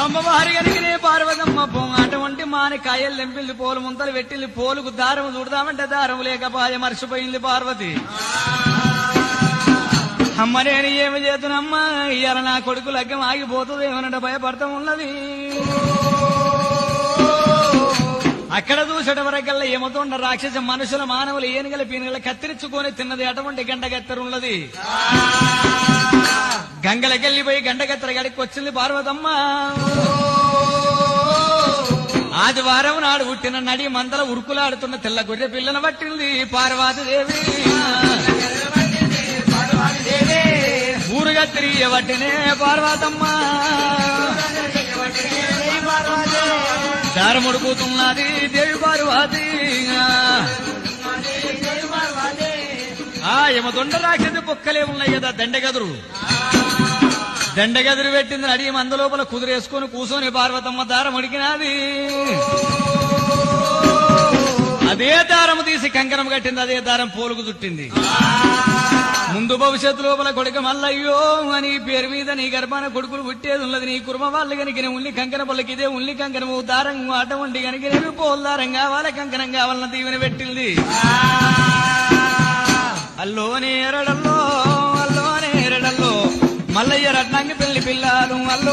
అమ్మవారి కనుకనే పార్వతమ్మ అటువంటి మాని కాయలు తెంపింది పోలు ముంతలు పెట్టింది పోలుకు దారం చూడదామంటే దారం లేకపాయ మర్చిపోయింది పార్వతి. అమ్మ నేను ఏమి చేతునమ్మా ఇయ్యాల నా కొడుకు లగ్గం ఆగిపోతుంది ఏమనంటే భయపడతా ఉన్నది. అక్కడ చూసేట వరకల్లా ఏమవుతుండ రాక్షస మనుషుల మానవులు ఏనుగల పీనుగల కత్తిరించుకొని తిన్నది అటువంటి గంటగత్తెర ఉన్నది. గంగలకెళ్ళిపోయి గంటగత్తెర గడికి వచ్చింది పార్వతమ్మ. ఆదివారం నాడు పుట్టిన నడి మందల ఉరుకులాడుతున్న తెల్ల గొర్రె పిల్లను పట్టింది పార్వతీదేవి. ఊరుగా తిరిగి పట్టినే పార్వతమ్మ. దారముడుకుతున్నది దేవి పార్వతి. యమదొండ రాక్షసి పొక్కలే ఉన్నాయి కదా దండగదురు పెట్టింది నడి మంద లోపల కుదిరేసుకుని కూర్చొని పార్వతమ్మ దారం ఉడికినది. అదే దారం తీసి కంకణం కట్టింది, అదే దారం పోలుకు చుట్టింది. ముందు భవిష్యత్తు లోపల కొడుకు మల్లయ్యో అని పేరు మీద నీ గర్భాన కొడుకులు పుట్టేది ఉన్నది. నీ కుర్మ వాళ్ళు కనుక ఉల్లి కంకణ పళ్ళకి ఇదే ఉల్లి కంకణము దారం అటువంటి కనుక నేను పోల్దారం కావాలి కంకణం కావాలన్న దీవెన పెట్టింది. అల్లోనే ఎరడల్లో మల్లయ్య రత్నాంగి పెళ్లి పిల్లలు అల్లో